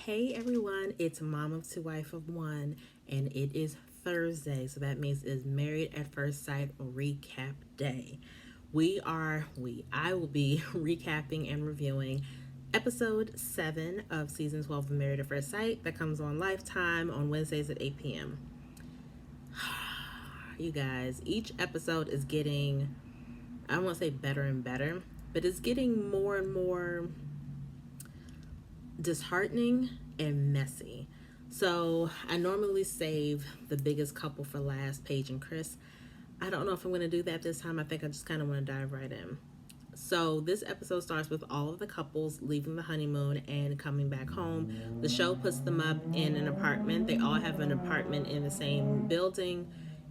Hey everyone, it's Mom of Two, Wife of One, and it is Thursday, so that means it's Married at First Sight recap day. I will be recapping and reviewing episode 7 of season 12 of Married at First Sight that comes on Lifetime on Wednesdays at 8 p.m. You guys, each episode is getting, I don't want to say better and better, but it's getting more and more disheartening and messy. So I normally save the biggest couple for last, Paige and Chris. I don't know if I'm going to do that this time. I think I just kind of want to dive right in. So this episode starts with all of the couples leaving the honeymoon and coming back home. The show puts them up in an apartment. They all have an apartment in the same building,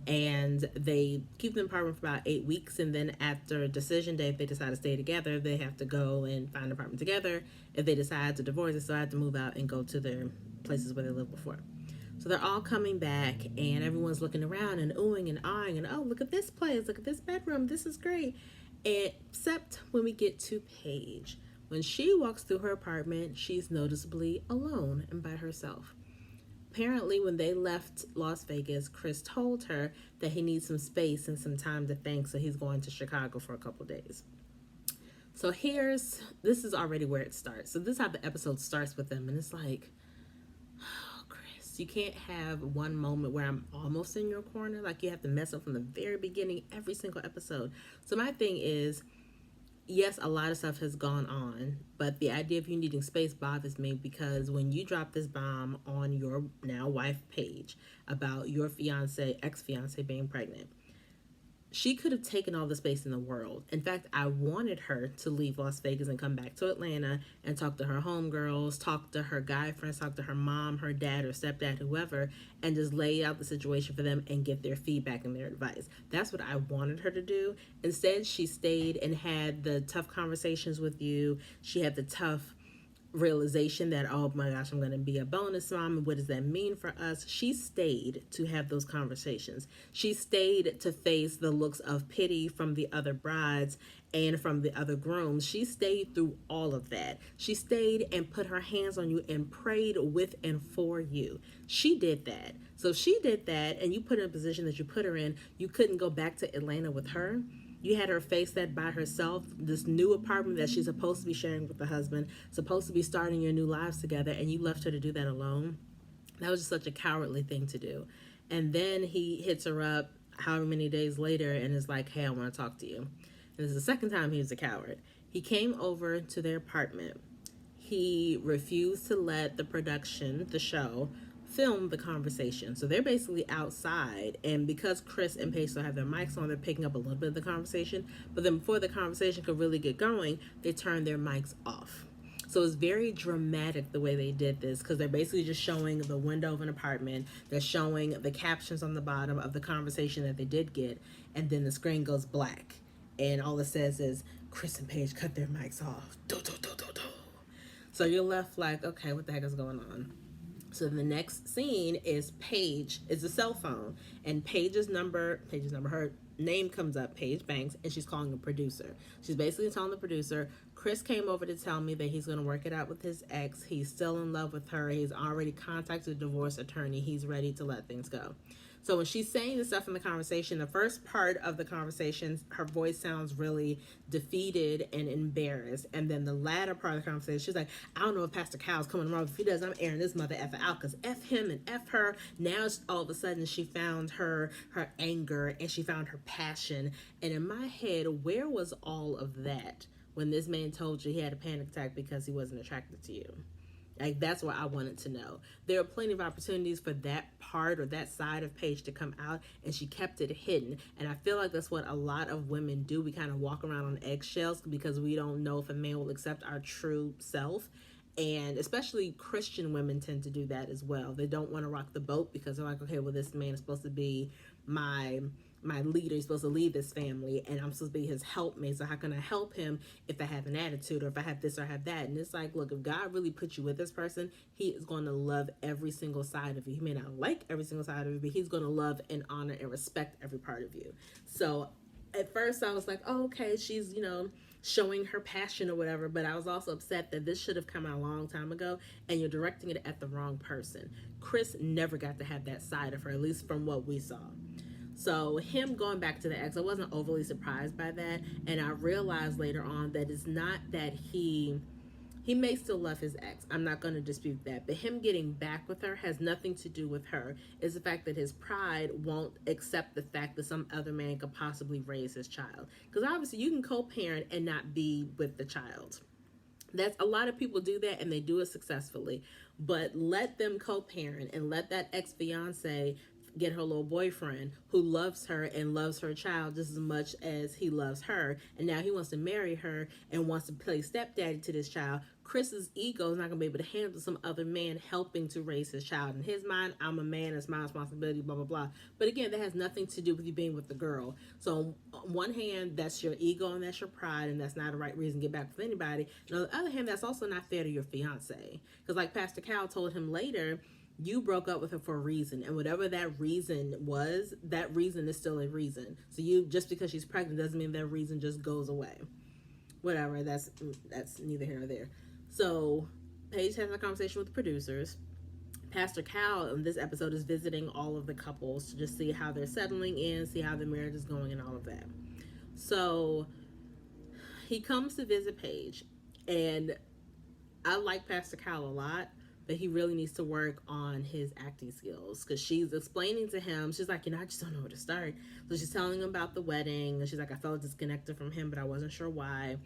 and they keep them apartment for about 8 weeks, and then after decision day, if they decide to stay together, they have to go and find an apartment together. If they decide to divorce, they still have to move out and go to their places where they lived before. So they're all coming back, and everyone's looking around and oohing and ahhing, and oh, look at this place, look at this bedroom, this is great. Except when we get to Paige. When she walks through her apartment, she's noticeably alone and by herself. Apparently, when they left Las Vegas, Chris told her that he needs some space and some time to think, so he's going to Chicago for a couple days. So this is already where it starts. So this is how the episode starts with them, and it's like, oh, Chris, you can't have one moment where I'm almost in your corner. Like, you have to mess up from the very beginning, every single episode. So my thing is, yes, a lot of stuff has gone on, but the idea of you needing space bothers me because when you drop this bomb on your now wife Paige about your ex-fiance being pregnant, she could have taken all the space in the world. In fact, I wanted her to leave Las Vegas and come back to Atlanta and talk to her homegirls, talk to her guy friends, talk to her mom, her dad, or stepdad, whoever, and just lay out the situation for them and get their feedback and their advice. That's what I wanted her to do. Instead, she stayed and had the tough conversations with you. She had the tough realization that, oh my gosh, I'm going to be a bonus mom, and what does that mean for us? She stayed to have those conversations. She stayed to face the looks of pity from the other brides and from the other grooms. She stayed through all of that. She stayed and put her hands on you and prayed with and for you. She did that. So she did that, and you put her in a position that you put her in. You couldn't go back to Atlanta with her. You had her face that by herself, this new apartment that she's supposed to be sharing with the husband, supposed to be starting your new lives together, and you left her to do that alone. That was just such a cowardly thing to do. And then he hits her up however many days later and is like, hey, I want to talk to you. And this is the second time he was a coward. He came over to their apartment. He refused to let the production, the show, film the conversation. So they're basically outside, and because Chris and Paige still have their mics on, they're picking up a little bit of the conversation, but then before the conversation could really get going, they turned their mics off. So it's very dramatic the way they did this, because they're basically just showing the window of an apartment, they're showing the captions on the bottom of the conversation that they did get, and then the screen goes black, and all it says is, Chris and Paige cut their mics off. Do, do, do, do, do. So you're left like, okay, what the heck is going on? So the next scene is Paige. It's a cell phone, and Paige's number, her name comes up, Paige Banks, and she's calling a producer. She's basically telling the producer, Chris came over to tell me that he's going to work it out with his ex. He's still in love with her. He's already contacted a divorce attorney. He's ready to let things go. So when she's saying this stuff in the conversation, the first part of the conversation, her voice sounds really defeated and embarrassed. And then the latter part of the conversation, she's like, I don't know if Pastor Kyle's coming tomorrow. If he does, I'm airing this mother effer out, because F him and F her. Now all of a sudden she found her anger and she found her passion. And in my head, where was all of that when this man told you he had a panic attack because he wasn't attracted to you? Like, that's what I wanted to know. There are plenty of opportunities for that part or that side of Paige to come out, and she kept it hidden. And I feel like that's what a lot of women do. We kind of walk around on eggshells because we don't know if a man will accept our true self. And especially Christian women tend to do that as well. They don't want to rock the boat because they're like, okay, well, this man is supposed to be my leader. He's supposed to lead this family, and I'm supposed to be his helpmate. So how can I help him if I have an attitude, or if I have this or I have that? And it's like, look, if God really put you with this person, he is going to love every single side of you. He may not like every single side of you, but he's going to love and honor and respect every part of you. So at first I was like, oh, okay, she's showing her passion or whatever, but I was also upset that this should have come out a long time ago and you're directing it at the wrong person. Chris never got to have that side of her, at least from what we saw. So him going back to the ex, I wasn't overly surprised by that, and I realized later on that it's not that he may still love his ex. I'm not going to dispute that. But him getting back with her has nothing to do with her. It's the fact that his pride won't accept the fact that some other man could possibly raise his child. Because obviously you can co-parent and not be with the child. That's a lot of people do that and they do it successfully. But let them co-parent and let that ex-fiance get her little boyfriend who loves her and loves her child just as much as he loves her, and now he wants to marry her and wants to play stepdaddy to this child. Chris's ego is not going to be able to handle some other man helping to raise his child. In his mind, I'm a man, it's my responsibility, blah blah blah. But again, that has nothing to do with you being with the girl. So on one hand, that's your ego and that's your pride, and that's not a right reason to get back with anybody. And on the other hand, that's also not fair to your fiance, because like Pastor Cal told him later, you broke up with her for a reason, and whatever that reason was, that reason is still a reason. So you, just because she's pregnant doesn't mean that reason just goes away. Whatever, that's neither here nor there. So Paige has a conversation with the producers. Pastor Cal in this episode is visiting all of the couples to just see how they're settling in, see how the marriage is going, and all of that. So he comes to visit Paige, and I like Pastor Cal a lot, but he really needs to work on his acting skills, because she's explaining to him, she's like, I just don't know where to start. So she's telling him about the wedding, and she's like, I felt disconnected from him, but I wasn't sure why.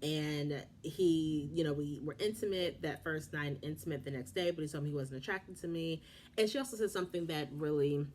And he, we were intimate that first night, intimate the next day, but he told me he wasn't attracted to me. And she also said something that really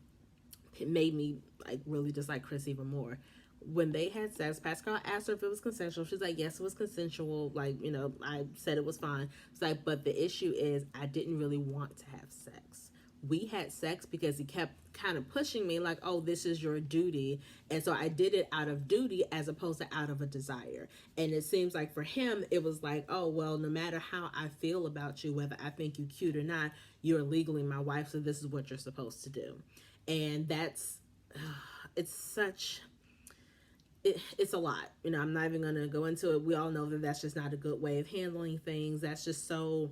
made me really dislike Chris even more. When they had sex, Pascal asked her if it was consensual. She's like, yes, it was consensual. I said it was fine. It's like, but the issue is I didn't really want to have sex. We had sex because he kept kind of pushing me like, oh, this is your duty. And so I did it out of duty as opposed to out of a desire. And it seems like for him, it was like, oh, well, no matter how I feel about you, whether I think you cute or not, you're legally my wife. So this is what you're supposed to do. And that's, it's such... it's a lot. I'm not even going to go into it. We all know that that's just not a good way of handling things. That's just so,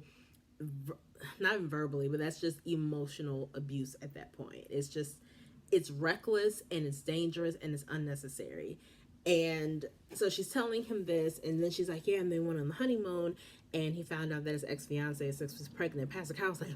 not even verbally, but that's just emotional abuse at that point. It's reckless and it's dangerous and it's unnecessary. And so she's telling him this, and then she's like, yeah, and they went on the honeymoon, and he found out that his ex-fiance was pregnant. Pastor Kyle was like,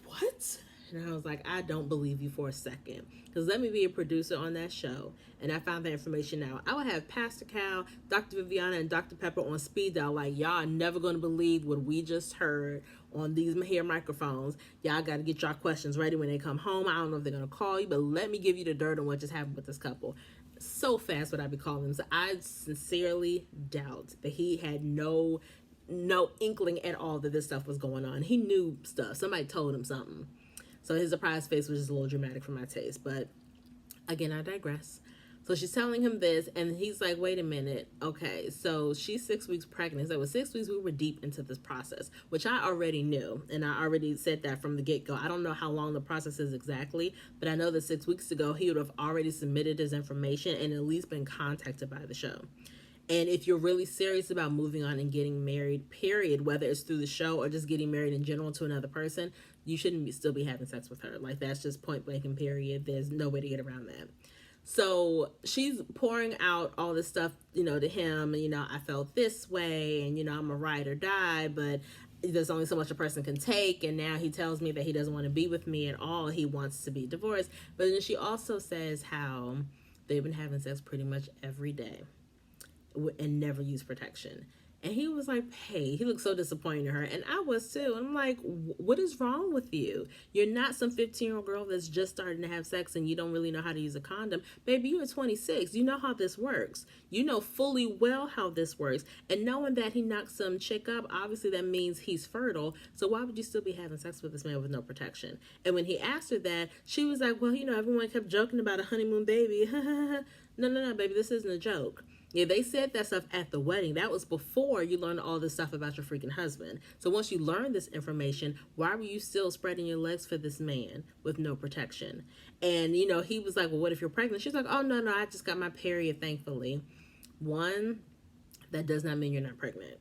what? And I was like, I don't believe you for a second. Because let me be a producer on that show. And I found that information out. I would have Pastor Cal, Dr. Viviana, and Dr. Pepper on speed dial. Like, y'all are never going to believe what we just heard on these here microphones. Y'all got to get y'all questions ready when they come home. I don't know if they're going to call you, but let me give you the dirt on what just happened with this couple. So fast would I be calling them. So I sincerely doubt that he had no inkling at all that this stuff was going on. He knew stuff. Somebody told him something. So his surprise face was just a little dramatic for my taste. But again, I digress. So she's telling him this, and he's like, wait a minute. Okay, so she's 6 weeks pregnant. So with 6 weeks, we were deep into this process, which I already knew. And I already said that from the get-go. I don't know how long the process is exactly, but I know that 6 weeks ago, he would have already submitted his information and at least been contacted by the show. And if you're really serious about moving on and getting married, period, whether it's through the show or just getting married in general to another person, you shouldn't still be having sex with her. Like, that's just point blank and period. There's no way to get around that. So she's pouring out all this stuff, to him. I felt this way, and, I'm a ride or die, but there's only so much a person can take. And now he tells me that he doesn't want to be with me at all. He wants to be divorced. But then she also says how they've been having sex pretty much every day and never use protection. And he was like, hey, he looked so disappointed in her. And I was too. I'm like, what is wrong with you? You're not some 15-year-old girl that's just starting to have sex and you don't really know how to use a condom. Baby, you're 26. You know how this works. You know fully well how this works. And knowing that he knocked some chick up, obviously that means he's fertile. So why would you still be having sex with this man with no protection? And when he asked her that, she was like, well, everyone kept joking about a honeymoon baby. No, baby, this isn't a joke. Yeah, they said that stuff at the wedding. That was before you learned all this stuff about your freaking husband. So once you learned this information, why were you still spreading your legs for this man with no protection? And, he was like, well, what if you're pregnant? She's like, oh, no, I just got my period, thankfully. One, That does not mean you're not pregnant.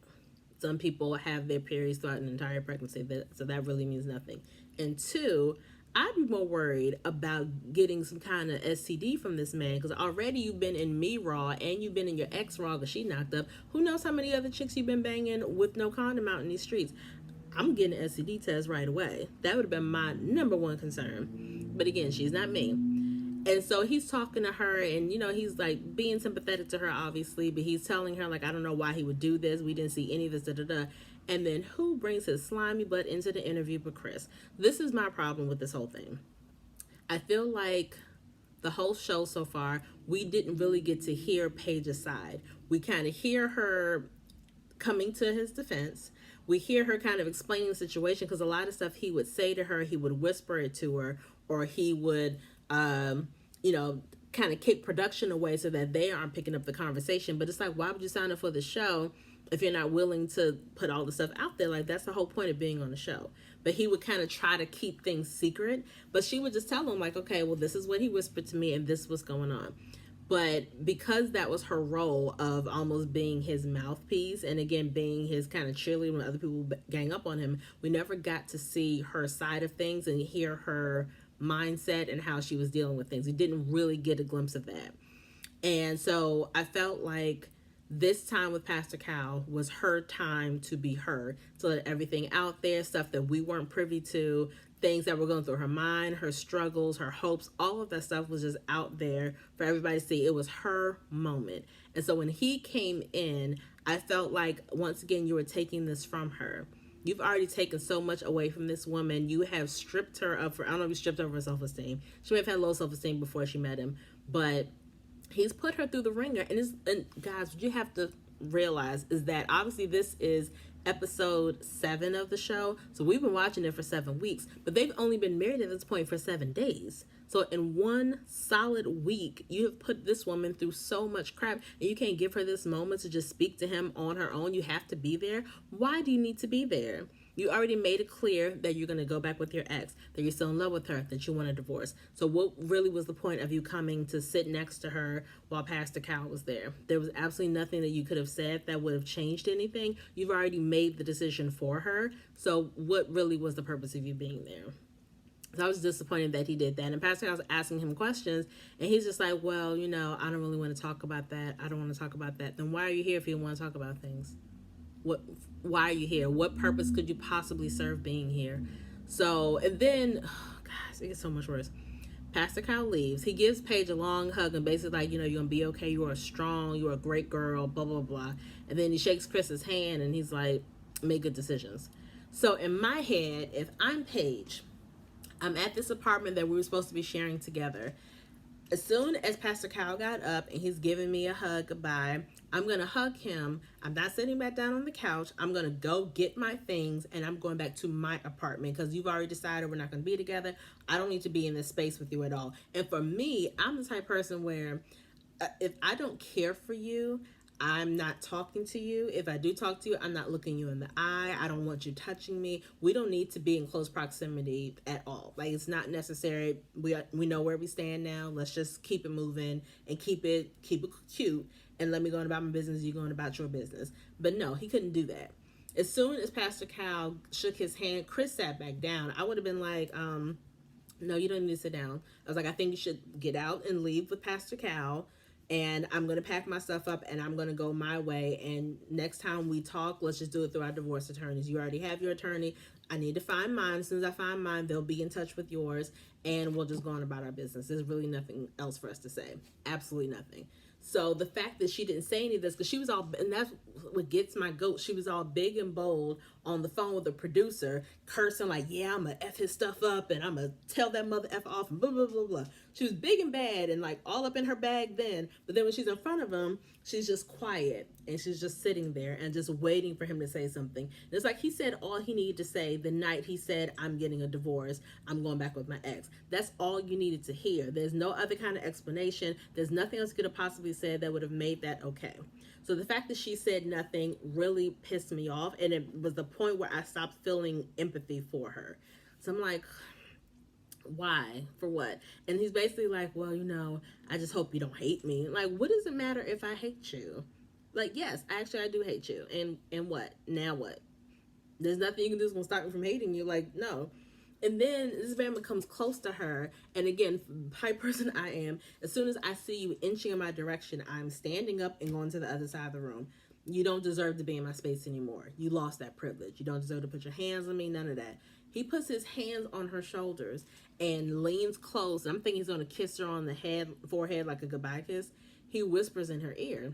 Some people have their periods throughout an entire pregnancy, so that really means nothing. And two, I'd be more worried about getting some kind of STD from this man, because already you've been in me raw and you've been in your ex raw because she knocked up. Who knows how many other chicks you've been banging with no condom out in these streets? I'm getting an STD test right away. That would have been my number one concern. But again, she's not me. And so he's talking to her, and he's like being sympathetic to her, obviously, but he's telling her, like, I don't know why he would do this. We didn't see any of this, da da da. And then who brings his slimy butt into the interview but Chris? This is my problem with this whole thing. I feel like the whole show so far, we didn't really get to hear Paige's side. We kind of hear her coming to his defense. We hear her kind of explaining the situation, because a lot of stuff he would say to her, he would whisper it to her, or he would kind of kick production away so that they aren't picking up the conversation. But it's like, why would you sign up for the show if you're not willing to put all the stuff out there? Like, that's the whole point of being on the show. But he would kind of try to keep things secret, but she would just tell him, like, okay, well, this is what he whispered to me and this was going on. But because that was her role of almost being his mouthpiece, and again being his kind of cheerleader when other people gang up on him, we never got to see her side of things and hear her mindset and how she was dealing with things. We didn't really get a glimpse of that. And so I felt like this time with Pastor Cal was her time to be her, to let everything out there, stuff that we weren't privy to, things that were going through her mind, her struggles, her hopes, all of that stuff was just out there for everybody to see. It was her moment. And so when he came in, I felt like, once again, you were taking this from her. You've already taken so much away from this woman. You have stripped her of her, I don't know if you stripped her of her self-esteem. She may have had low self-esteem before she met him, but he's put her through the ringer. And guys, what you have to realize is that obviously this is episode 7 of the show. So we've been watching it for 7 weeks, but they've only been married at this point for 7 days. So in one solid week, you have put this woman through so much crap, and you can't give her this moment to just speak to him on her own. You have to be there. Why do you need to be there? You already made it clear that you're going to go back with your ex, that you're still in love with her, that you want a divorce. So what really was the point of you coming to sit next to her while Pastor Cal was there? There was absolutely nothing that you could have said that would have changed anything. You've already made the decision for her. So what really was the purpose of you being there? So I was disappointed that he did that. And Pastor Cal was asking him questions, and he's just like, well, I don't really want to talk about that. I don't want to talk about that. Then why are you here if you don't want to talk about things? Why are you here? What purpose could you possibly serve being here? So, and then, guys, it gets so much worse. Pastor Kyle leaves. He gives Paige a long hug and basically like, you're going to be okay. You are strong. You are a great girl, blah, blah, blah. And then he shakes Chris's hand and he's like, make good decisions. So in my head, if I'm Paige, I'm at this apartment that we were supposed to be sharing together. As soon as Pastor Kyle got up and he's giving me a hug goodbye, I'm going to hug him. I'm not sitting back down on the couch. I'm going to go get my things and I'm going back to my apartment because you've already decided we're not going to be together. I don't need to be in this space with you at all. And for me, I'm the type of person where if I don't care for you, I'm not talking to you. If I do talk to you, I'm not looking you in the eye. I don't want you touching me. We don't need to be in close proximity at all. Like, it's not necessary. We know where we stand now. Let's just keep it moving and keep it cute. And let me go on about my business. You going about your business. But no, he couldn't do that. As soon as Pastor Kyle shook his hand, Chris sat back down. I would have been like, no, you don't need to sit down. I was like, I think you should get out and leave with Pastor Kyle. And I'm going to pack my stuff up and I'm going to go my way. And next time we talk, let's just do it through our divorce attorneys. You already have your attorney. I need to find mine. As soon as I find mine, they'll be in touch with yours. And we'll just go on about our business. There's really nothing else for us to say. Absolutely nothing. So the fact that she didn't say any of this, because she was all, and that's what gets my goat, she was all big and bold on the phone with the producer, cursing like, yeah, I'm going to F his stuff up, and I'm going to tell that mother F off, and blah, blah, blah, blah. She was big and bad and like all up in her bag then, but then when she's in front of him, she's just quiet, and she's just sitting there and just waiting for him to say something. And it's like he said all he needed to say the night he said, I'm getting a divorce, I'm going back with my ex. That's all you needed to hear. There's no other kind of explanation. There's nothing else you could have possibly said that would have made that okay. So the fact that she said nothing really pissed me off, and it was the point where I stopped feeling empathy for her. So I'm like, why? For what? And he's basically like, well, I just hope you don't hate me. Like, what does it matter if I hate you? Like, yes, actually, I do hate you. And what? Now what? There's nothing you can do that's gonna stop me from hating you. Like, no. And then this man becomes close to her. And again, type person I am, as soon as I see you inching in my direction, I'm standing up and going to the other side of the room. You don't deserve to be in my space anymore. You lost that privilege. You don't deserve to put your hands on me, none of that. He puts his hands on her shoulders and leans close. I'm thinking he's going to kiss her on the forehead like a goodbye kiss. He whispers in her ear.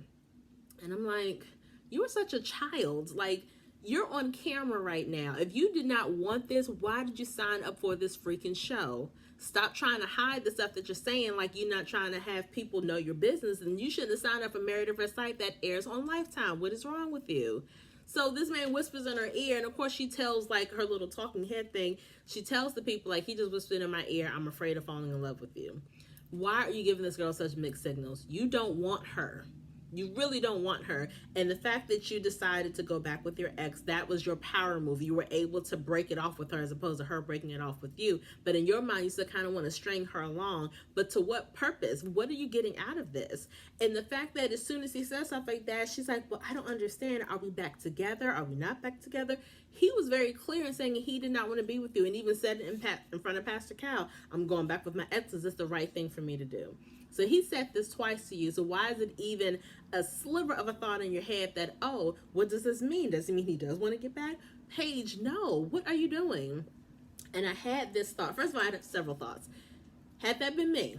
And I'm like, you are such a child. Like, you're on camera right now. If you did not want this, why did you sign up for this freaking show? Stop trying to hide the stuff that you're saying, like you're not trying to have people know your business. And you shouldn't have signed up for Married at First Sight that airs on Lifetime. What is wrong with you? So this man whispers in her ear, and of course she tells, like, her little talking head thing. She tells the people, like, he just whispered in my ear, I'm afraid of falling in love with you. Why are you giving this girl such mixed signals? You don't want her. You really don't want her. And the fact that you decided to go back with your ex, that was your power move. You were able to break it off with her as opposed to her breaking it off with you. But in your mind, you still kind of want to string her along. But to what purpose? What are you getting out of this? And the fact that as soon as he says stuff like that, she's like, well, I don't understand. Are we back together? Are we not back together? He was very clear in saying he did not want to be with you, and even said in front of Pastor Cal, I'm going back with my ex. Is this the right thing for me to do? So he said this twice to you. So why is it even a sliver of a thought in your head that, oh, what does this mean? Does it mean he does want to get back? Paige, no. What are you doing? And I had this thought. First of all, I had several thoughts. Had that been me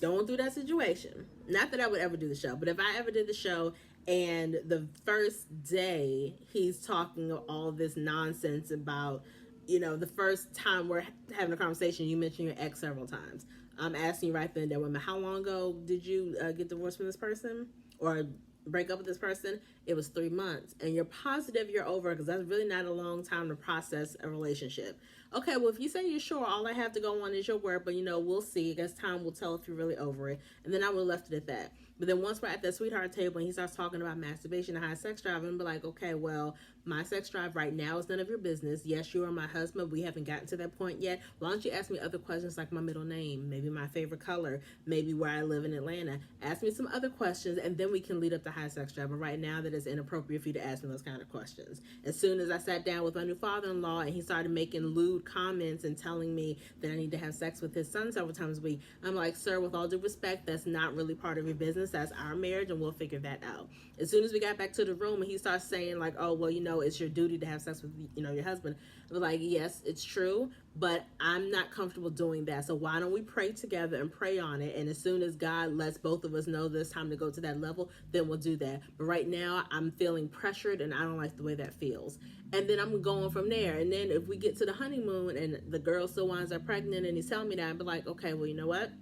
going through that situation, not that I would ever do the show, but if I ever did the show and the first day he's talking all this nonsense about, the first time we're having a conversation, you mention your ex several times. I'm asking you right then and there, women, how long ago did you get divorced from this person or break up with this person? It was 3 months. And you're positive you're over, because that's really not a long time to process a relationship. Okay, well, if you say you're sure, all I have to go on is your word, but we'll see. I guess time will tell if you're really over it. And then I would have left it at that. But then once we're at that sweetheart table and he starts talking about masturbation and high sex drive, I'm be like, okay, well, my sex drive right now is none of your business. Yes, you are my husband. We haven't gotten to that point yet. Why don't you ask me other questions like my middle name, maybe my favorite color, maybe where I live in Atlanta. Ask me some other questions, and then we can lead up to high sex drive. But right now, that is inappropriate for you to ask me those kind of questions. As soon as I sat down with my new father-in-law and he started making lewd comments and telling me that I need to have sex with his son several times a week, I'm like, sir, with all due respect, that's not really part of your business. That's our marriage, and we'll figure that out. As soon as we got back to the room and he starts saying like, oh, well, it's your duty to have sex with, your husband. I was like, yes, it's true, but I'm not comfortable doing that. So why don't we pray together and pray on it? And as soon as God lets both of us know this time to go to that level, then we'll do that. But right now I'm feeling pressured and I don't like the way that feels. And then I'm going from there. And then if we get to the honeymoon and the girl still winds up pregnant and he's telling me that, I'd be like, okay, well, you know what?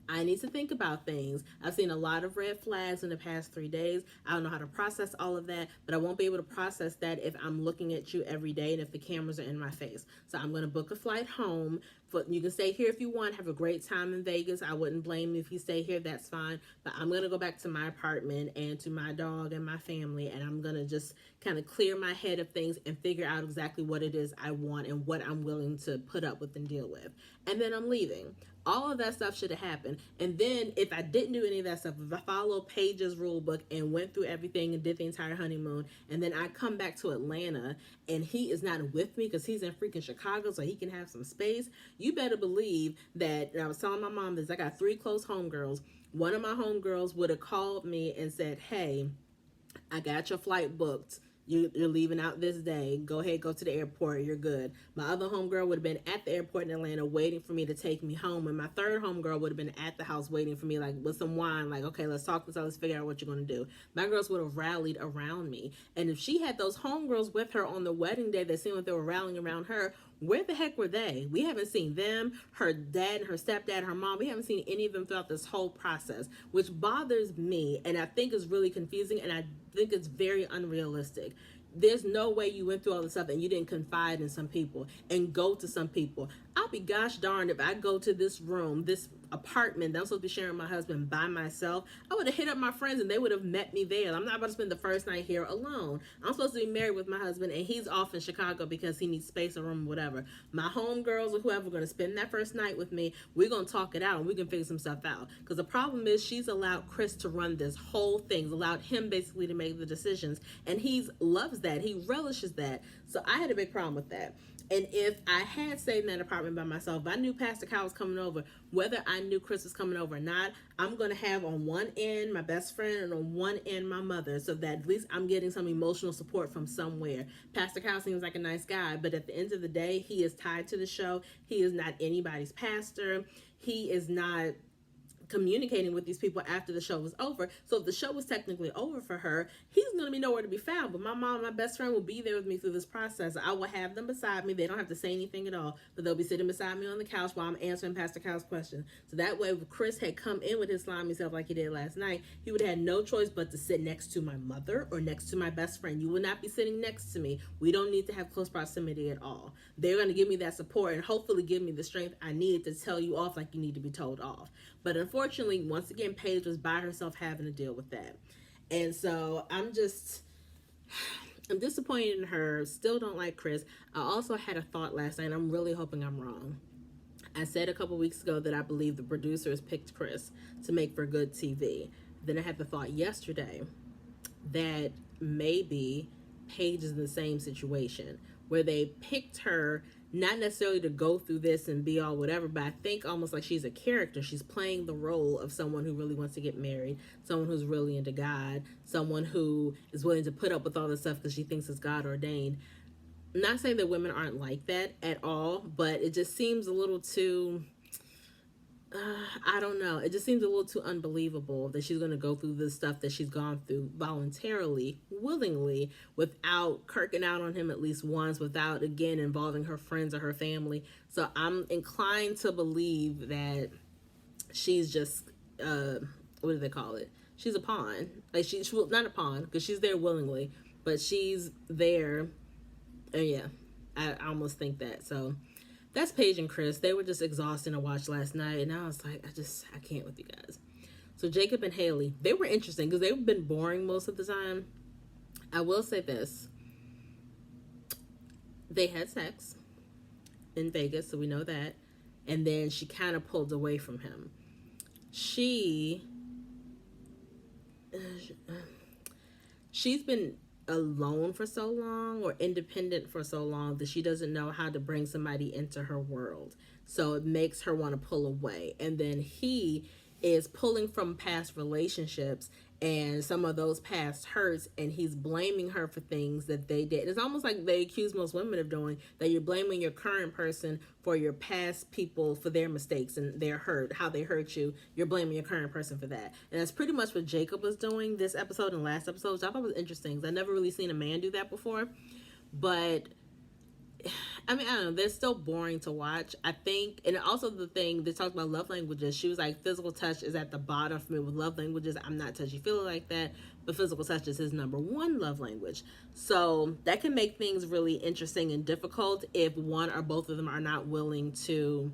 I need to think about things. I've seen a lot of red flags in the past 3 days. I don't know how to process all of that, but I won't be able to process that if I'm looking at you every day and if the cameras are in my face. So I'm going to book a flight home. You can stay here if you want. Have a great time in Vegas. I wouldn't blame you if you stay here. That's fine. But I'm going to go back to my apartment and to my dog and my family, and I'm going to just kind of clear my head of things and figure out exactly what it is I want and what I'm willing to put up with and deal with. And then I'm leaving. All of that stuff should have happened. And then if I didn't do any of that stuff, if I followed Paige's rule book and went through everything and did the entire honeymoon, and then I come back to Atlanta and he is not with me because he's in freaking Chicago so he can have some space, you better believe that, and I was telling my mom this, I got 3 close homegirls. One of my homegirls would have called me and said, hey, I got your flight booked. You're leaving out this day. Go ahead, go to the airport. You're good. My other homegirl would have been at the airport in Atlanta waiting for me to take me home. And my third homegirl would have been at the house waiting for me, like with some wine, like, okay, let's talk this out. Let's figure out what you're going to do. My girls would have rallied around me. And if she had those homegirls with her on the wedding day that seemed like they were rallying around her, where the heck were they? We haven't seen them, her dad, her stepdad, her mom. We haven't seen any of them throughout this whole process, which bothers me. And I think is really confusing. And I think it's very unrealistic. There's no way you went through all this stuff and you didn't confide in some people and go to some people. I I'll be gosh darned if I go to this room, this apartment that I'm supposed to be sharing with my husband by myself. I would have hit up my friends and they would have met me there. I'm not about to spend the first night here alone. I'm supposed to be married with my husband and he's off in Chicago because he needs space or room, whatever. My homegirls or whoever are going to spend that first night with me. We're going to talk it out and we can figure some stuff out. Because the problem is she's allowed Chris to run this whole thing, allowed him basically to make the decisions. And he loves that. He relishes that. So I had a big problem with that. And if I had stayed in that apartment by myself, if I knew Pastor Kyle was coming over, whether I knew Chris was coming over or not, I'm going to have on one end my best friend and on one end my mother, so that at least I'm getting some emotional support from somewhere. Pastor Kyle seems like a nice guy, but at the end of the day, he is tied to the show. He is not anybody's pastor. He is not communicating with these people after the show was over. So if the show was technically over for her, he's going to be nowhere to be found. But my mom, my best friend, will be there with me through this process. I will have them beside me. They don't have to say anything at all, but they'll be sitting beside me on the couch while I'm answering Pastor Kyle's question. So that way, if Chris had come in with his slimy self like he did last night, he would have had no choice but to sit next to my mother or next to my best friend. You will not be sitting next to me. We don't need to have close proximity at all. They're going to give me that support and hopefully give me the strength I need to tell you off like you need to be told off. But unfortunately, once again, Paige was by herself having to deal with that. And so I'm disappointed in her. Still don't like Chris. I also had a thought last night. I'm really hoping I'm wrong. I said a couple weeks ago that I believe the producers picked Chris to make for good TV. Then I had the thought yesterday that maybe Paige is in the same situation where they picked her not necessarily to go through this and be all whatever, but I think almost like she's a character. She's playing the role of someone who really wants to get married, someone who's really into God, someone who is willing to put up with all this stuff because she thinks it's God ordained. I'm not saying that women aren't like that at all, but it just seems a little too... I don't know. It just seems a little too unbelievable that she's going to go through the stuff that she's gone through voluntarily, willingly, without kirking out on him at least once, without, again, involving her friends or her family. So I'm inclined to believe that she's just, what do they call it? She's a pawn. Like she's not a pawn because she's there willingly, but she's there. And yeah, I almost think that. So that's Paige and Chris. They were just exhausting to watch last night. And I was like, I can't with you guys. So Jacob and Haley, they were interesting because they've been boring most of the time. I will say this. They had sex in Vegas, so we know that. And then she kind of pulled away from him. She's been alone for so long or independent for so long that she doesn't know how to bring somebody into her world. So it makes her want to pull away. And then he is pulling from past relationships and some of those past hurts, and he's blaming her for things that they did. It's almost like they accuse most women of doing, that you're blaming your current person for your past people for their mistakes and their hurt, how they hurt you. You're blaming your current person for that. And that's pretty much what Jacob was doing this episode and last episode, which I thought was interesting because I've never really seen a man do that before. But I mean, I don't know, they're still boring to watch, I think. And also the thing, they talked about love languages. She was like, physical touch is at the bottom for me with love languages. I'm not touchy-feely like that, but physical touch is his number one love language. So that can make things really interesting and difficult if one or both of them are not willing to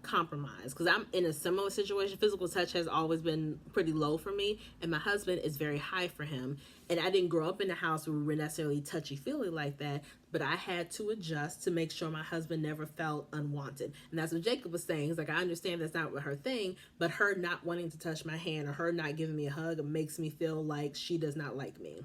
compromise. Because I'm in a similar situation. Physical touch has always been pretty low for me, and my husband is very high for him. And I didn't grow up in a house where we were necessarily touchy-feely like that, but I had to adjust to make sure my husband never felt unwanted. And that's what Jacob was saying. He's like, I understand that's not her thing, but her not wanting to touch my hand or her not giving me a hug makes me feel like she does not like me.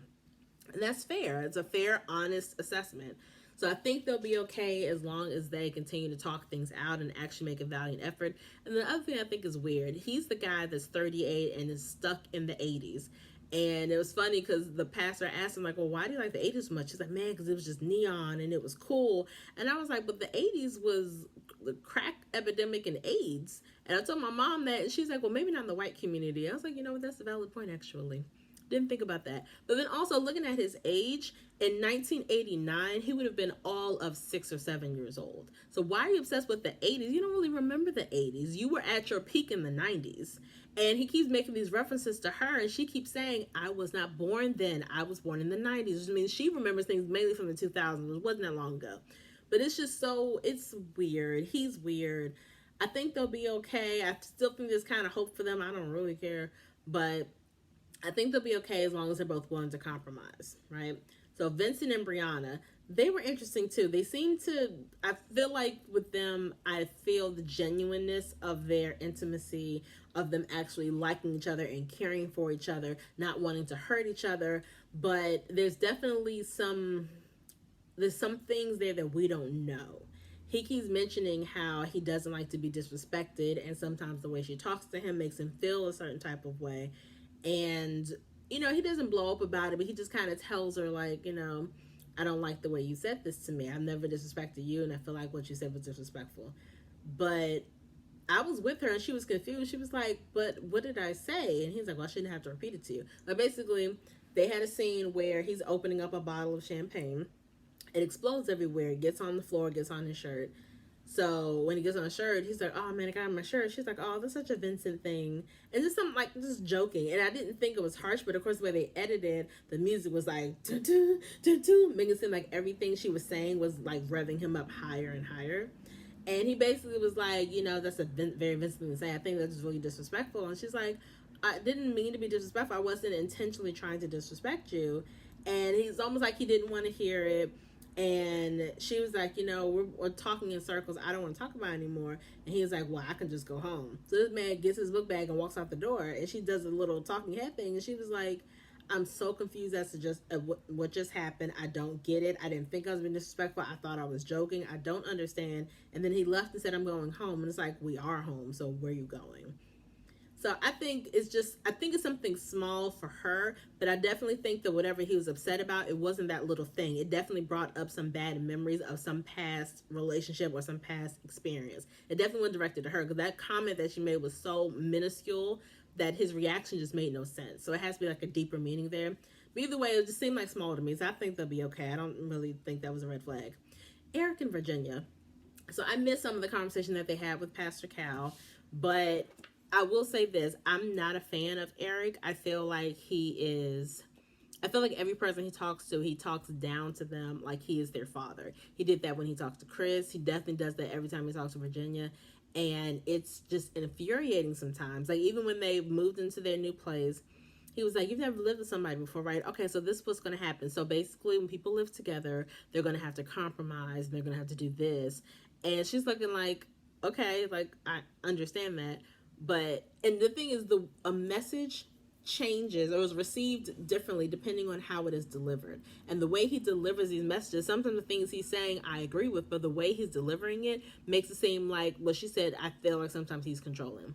And that's fair. It's a fair, honest assessment. So I think they'll be okay as long as they continue to talk things out and actually make a valiant effort. And the other thing I think is weird, he's the guy that's 38 and is stuck in the 80s. And it was funny because the pastor asked him, like, well, why do you like the 80s so much? He's like, man, because it was just neon and it was cool. And I was like, but the 80s was the crack epidemic and AIDS. And I told my mom that, and she's like, well, maybe not in the white community. I was like, you know what, that's a valid point, actually. Didn't think about that. But then also looking at his age, in 1989, he would have been all of 6 or 7 years old. So why are you obsessed with the 80s? You don't really remember the 80s. You were at your peak in the 90s. And he keeps making these references to her, and she keeps saying, I was not born then. I was born in the 90s, which means she remembers things mainly from the 2000s, which wasn't that long ago. But it's just so, it's weird. He's weird. I think they'll be okay. I still think there's kind of hope for them. I don't really care. But I think they'll be okay as long as they're both willing to compromise, right? So Vincent and Brianna, they were interesting too. They seem to, I feel like with them, I feel the genuineness of their intimacy, of them actually liking each other and caring for each other, not wanting to hurt each other. But there's some things there that we don't know. He keeps mentioning how he doesn't like to be disrespected, and sometimes the way she talks to him makes him feel a certain type of way. And, he doesn't blow up about it, but he just kind of tells her, like, I don't like the way you said this to me. I've never disrespected you, and I feel like what you said was disrespectful. But I was with her, and she was confused. She was like, but what did I say? And he's like, well, I shouldn't have to repeat it to you. But basically, they had a scene where he's opening up a bottle of champagne. It explodes everywhere. It gets on the floor, gets on his shirt. So when he gets on a shirt, he's like, oh man, I got on my shirt. She's like, oh, that's such a Vincent thing. And just something like just joking. And I didn't think it was harsh, but of course, the way they edited, the music was like, dun, dun, dun, dun, making it seem like everything she was saying was like revving him up higher and higher. And he basically was like, that's a very Vincent thing to say. I think that's really disrespectful. And she's like, I didn't mean to be disrespectful. I wasn't intentionally trying to disrespect you. And he's almost like he didn't want to hear it. And she was like, we're talking in circles. I don't want to talk about it anymore. And he was like, well, I can just go home. So this man gets his book bag and walks out the door. And she does a little talking head thing. And she was like, I'm so confused as to just what just happened. I don't get it. I didn't think I was being disrespectful. I thought I was joking. I don't understand. And then he left and said, I'm going home. And it's like, we are home. So where are you going? So I think it's something small for her, but I definitely think that whatever he was upset about, it wasn't that little thing. It definitely brought up some bad memories of some past relationship or some past experience. It definitely wasn't directed to her, because that comment that she made was so minuscule that his reaction just made no sense. So it has to be like a deeper meaning there. But either way, it just seemed like small to me, so I think they'll be okay. I don't really think that was a red flag. Eric and Virginia. So I missed some of the conversation that they had with Pastor Cal, but I will say this. I'm not a fan of Eric. I feel like every person he talks to, he talks down to them like he is their father. He did that when he talked to Chris. He definitely does that every time he talks to Virginia. And it's just infuriating sometimes. Like, even when they moved into their new place, he was like, you've never lived with somebody before, right? Okay, so this is what's going to happen. So basically, when people live together, they're going to have to compromise. And they're going to have to do this. And she's looking like, okay, like, I understand that. And the thing is, a message changes or is received differently depending on how it is delivered. And the way he delivers these messages, sometimes the things he's saying I agree with, but the way he's delivering it makes it seem like what she said. I feel like sometimes he's controlling.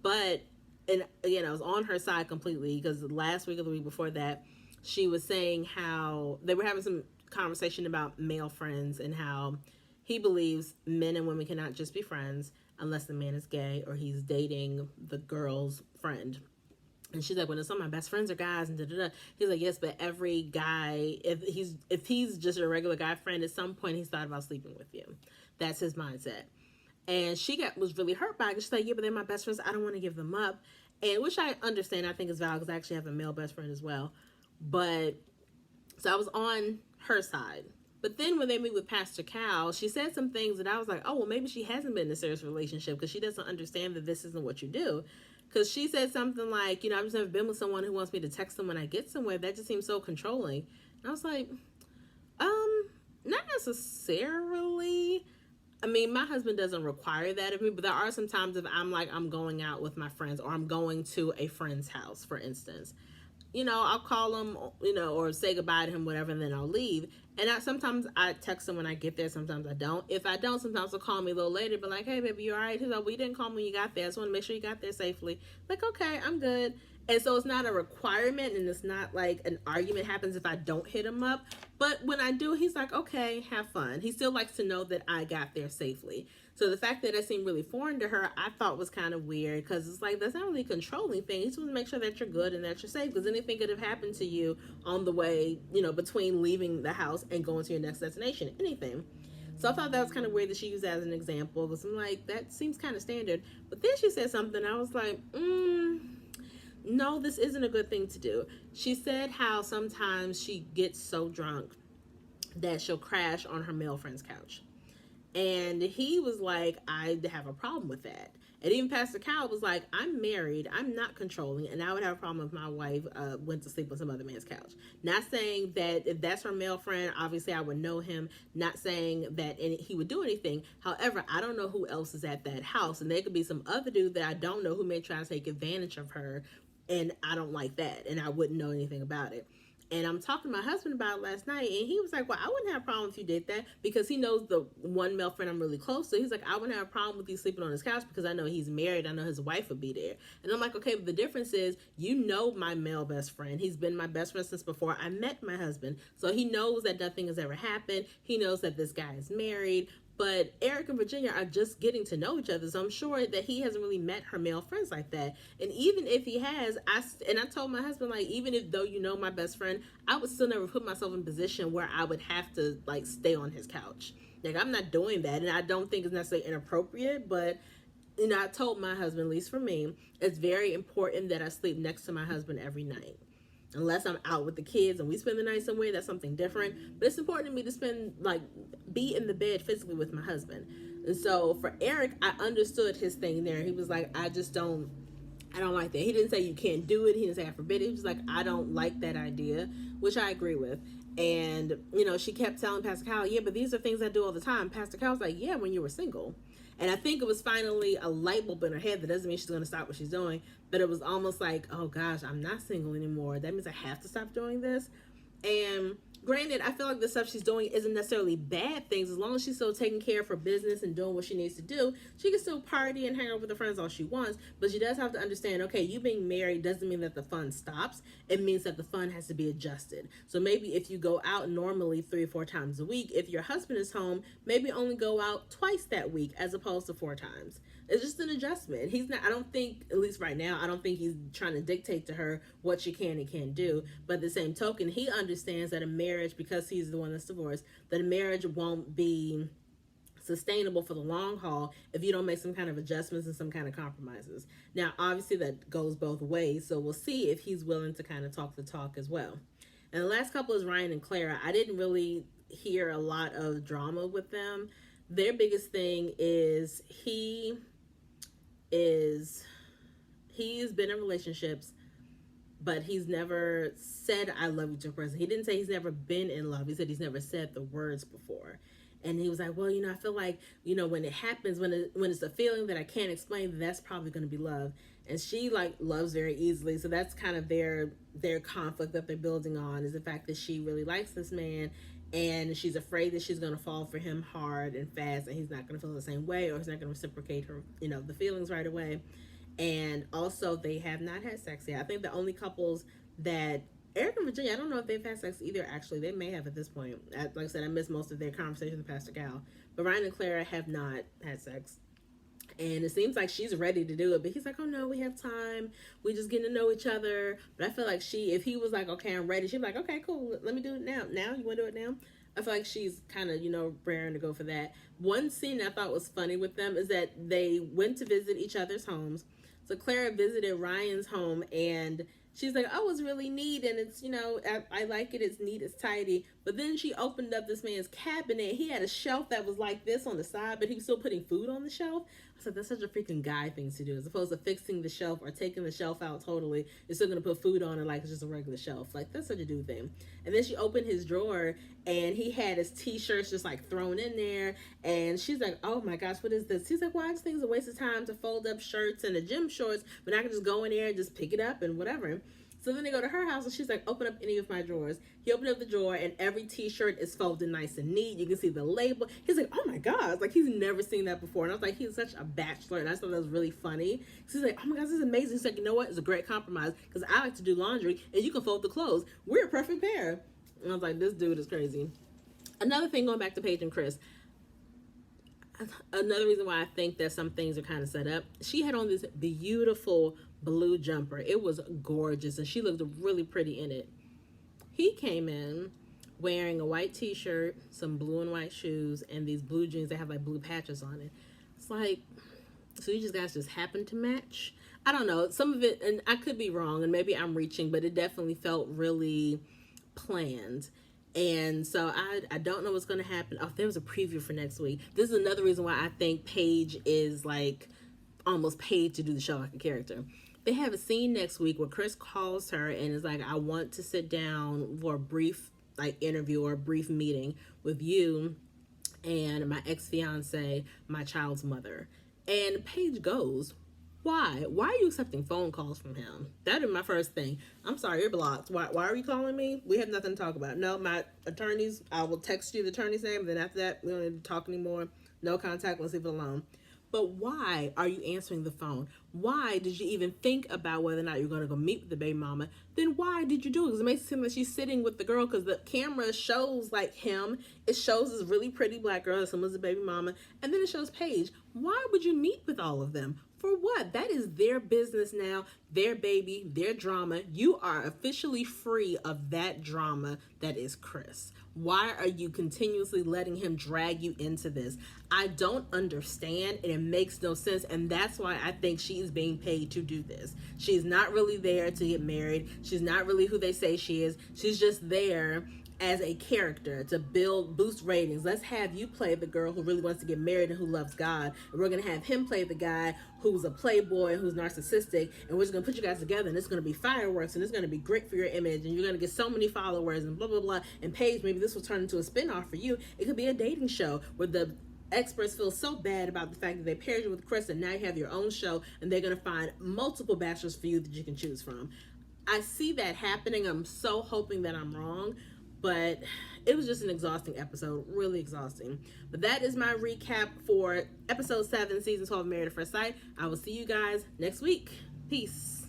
But, and again, I was on her side completely, because last week or the week before that, she was saying how they were having some conversation about male friends and how he believes men and women cannot just be friends unless the man is gay or he's dating the girl's friend. And she's like, well, some of my best friends are guys, and da-da-da. He's like, yes, but every guy, if he's just a regular guy friend, at some point he's thought about sleeping with you. That's his mindset. And she was really hurt by it. She's like, yeah, but they're my best friends. I don't want to give them up. And which I understand. I think is valid, because I actually have a male best friend as well. But so I was on her side. But then when they meet with Pastor Cal, she said some things that I was like, oh, well, maybe she hasn't been in a serious relationship, because she doesn't understand that this isn't what you do. Because she said something like, I've just never been with someone who wants me to text them when I get somewhere. That just seems so controlling. And I was like, not necessarily. I mean, my husband doesn't require that of me, but there are some times if I'm going out with my friends, or I'm going to a friend's house, for instance. I'll call him, or say goodbye to him, whatever, and then I'll leave. And sometimes I text him when I get there. Sometimes I don't. If I don't, sometimes he'll call me a little later, but like, hey, baby, you all right? He's like, well, you didn't call me when you got there. I just want to make sure you got there safely. Like, okay, I'm good. And so it's not a requirement, and it's not like an argument happens if I don't hit him up. But when I do, he's like, okay, have fun. He still likes to know that I got there safely. So the fact that it seemed really foreign to her, I thought was kind of weird, because it's like, that's not really a controlling thing. You just want to make sure that you're good and that you're safe, because anything could have happened to you on the way, between leaving the house and going to your next destination, anything. So I thought that was kind of weird that she used that as an example, because I'm like, that seems kind of standard. But then she said something, I was like, no, this isn't a good thing to do. She said how sometimes she gets so drunk that she'll crash on her male friend's couch. And he was like, I have a problem with that. And even Pastor Cal was like, I'm married, I'm not controlling, and I would have a problem if my wife went to sleep on some other man's couch. Not saying that if that's her male friend, obviously I would know him. Not saying that he would do anything. However, I don't know who else is at that house, and there could be some other dude that I don't know who may try to take advantage of her, and I don't like that, and I wouldn't know anything about it. And I'm talking to my husband about it last night, and he was like, well, I wouldn't have a problem if you did that, because he knows the one male friend I'm really close to. He's like, I wouldn't have a problem with you sleeping on his couch because I know he's married. I know his wife would be there. And I'm like, okay, but the difference is, you know, my male best friend. He's been my best friend since before I met my husband. So he knows that nothing has ever happened. He knows that this guy is married. But Eric and Virginia are just getting to know each other, so I'm sure that he hasn't really met her male friends like that. And even if he has, I told my husband, like, even if though you know my best friend, I would still never put myself in a position where I would have to like stay on his couch. Like, I'm not doing that, and I don't think it's necessarily inappropriate, but you know, I told my husband, at least for me, it's very important that I sleep next to my husband every night. Unless I'm out with the kids and we spend the night somewhere, that's something different. But it's important to me to be in the bed physically with my husband. And so for Eric, I understood his thing there. He was like, I don't like that. He didn't say you can't do it. He didn't say I forbid it. He was like, I don't like that idea, which I agree with. And, you know, she kept telling Pastor Cal, yeah, but these are things I do all the time. Pastor Cal was like, yeah, when you were single. And I think it was finally a light bulb in her head. That doesn't mean she's going to stop what she's doing, but it was almost like, oh gosh, I'm not single anymore. That means I have to stop doing this. And granted, I feel like the stuff she's doing isn't necessarily bad things. As long as she's still taking care of her business and doing what she needs to do, she can still party and hang out with her friends all she wants. But she does have to understand, okay, you being married doesn't mean that the fun stops. It means that the fun has to be adjusted. So maybe if you go out normally 3 or 4 times a week, if your husband is home, maybe only go out twice that week as opposed to 4 times. It's just an adjustment. He's not, I don't think, at least right now, I don't think he's trying to dictate to her what she can and can't do. But at the same token, he understands that a marriage, because he's the one that's divorced, that a marriage won't be sustainable for the long haul if you don't make some kind of adjustments and some kind of compromises. Now, obviously that goes both ways, so we'll see if he's willing to kind of talk the talk as well. And the last couple is Ryan and Clara. I didn't really hear a lot of drama with them. Their biggest thing is he's been in relationships, but he's never said I love you to a person. He didn't say he's never been in love. He said he's never said the words before. And he was like, well, you know, I feel like, you know, when it happens, when it's a feeling that I can't explain, that's probably going to be love. And she like loves very easily. So that's kind of their conflict that they're building on, is the fact that she really likes this man, and she's afraid that she's going to fall for him hard and fast, and he's not going to feel the same way, or he's not going to reciprocate her, you know, the feelings right away. And also, they have not had sex yet. I think the only couples that Eric and Virginia, I don't know if they've had sex either. Actually, they may have at this point. Like I said, I missed most of their conversation with Pastor Gal. But Ryan and Clara have not had sex. And it seems like she's ready to do it. But he's like, oh no, we have time. We just getting to know each other. But I feel like if he was like, okay, I'm ready, she'd be like, okay, cool. Let me do it now. Now? You want to do it now? I feel like she's kind of, you know, raring to go for that. One scene I thought was funny with them is that they went to visit each other's homes. So Clara visited Ryan's home, and she's like, oh, it's really neat, and it's, you know, I like it, it's neat, it's tidy. But then she opened up this man's cabinet. He had a shelf that was like this on the side, but he was still putting food on the shelf. I said, that's such a freaking guy thing to do. As opposed to fixing the shelf or taking the shelf out totally, you're still going to put food on it like it's just a regular shelf. Like, that's such a dude thing. And then she opened his drawer, and he had his t-shirts just like thrown in there. And she's like, oh my gosh, what is this? He's like, well, I just think it's a waste of time to fold up shirts and the gym shorts, but I can just go in there and just pick it up and whatever. So then they go to her house, and she's like, open up any of my drawers. He opened up the drawer, and every t-shirt is folded nice and neat. You can see the label. He's like, oh my gosh, like he's never seen that before. And I was like, he's such a bachelor, and I thought that was really funny. So he's like, oh my gosh, this is amazing. He's like, you know what? It's a great compromise, because I like to do laundry, and you can fold the clothes. We're a perfect pair. And I was like, this dude is crazy. Another thing, going back to Paige and Chris, another reason why I think that some things are kind of set up, she had on this beautiful blue jumper. It was gorgeous, and she looked really pretty in it. He came in wearing a white t-shirt, some blue and white shoes, and these blue jeans that have like blue patches on it. It's like, so you guys just happened to match? I don't know. Some of it, and I could be wrong, and maybe I'm reaching, but it definitely felt really planned. And so I don't know what's going to happen. Oh, there was a preview for next week. This is another reason why I think Paige is like almost paid to do the show like a character. They have a scene next week where Chris calls her and is like, I want to sit down for a brief like interview or a brief meeting with you and my ex-fiance, my child's mother. And Paige goes, why? Why are you accepting phone calls from him? That is my first thing. I'm sorry, you're blocked. Why are you calling me? We have nothing to talk about. No, my attorneys, I will text you the attorney's name. Then after that, we don't need to talk anymore. No contact. Let's leave it alone. But why are you answering the phone? Why did you even think about whether or not you're going to go meet with the baby mama? Then why did you do it? Because it makes it seem like she's sitting with the girl, because the camera shows like him. It shows this really pretty black girl, someone's the baby mama, and then it shows Paige. Why would you meet with all of them? For what? That is their business now, their baby, their drama. You are officially free of that drama that is Chris. Why are you continuously letting him drag you into this? I don't understand, and it makes no sense, and that's why I think she's being paid to do this. She's not really there to get married. She's not really who they say she is. She's just there as a character to boost ratings. Let's have you play the girl who really wants to get married and who loves God, and we're going to have him play the guy who's a playboy and who's narcissistic, and we're just going to put you guys together, and it's going to be fireworks, and it's going to be great for your image, and you're going to get so many followers, and blah blah blah. And Paige, maybe this will turn into a spinoff for you. It could be a dating show where the experts feel so bad about the fact that they paired you with Chris, and now you have your own show, and they're going to find multiple bachelors for you that you can choose from. I see that happening. I'm so hoping that I'm wrong, but it was just an exhausting episode, really exhausting. But that is my recap for episode 7, season 12 of Married at First Sight. I will see you guys next week. Peace.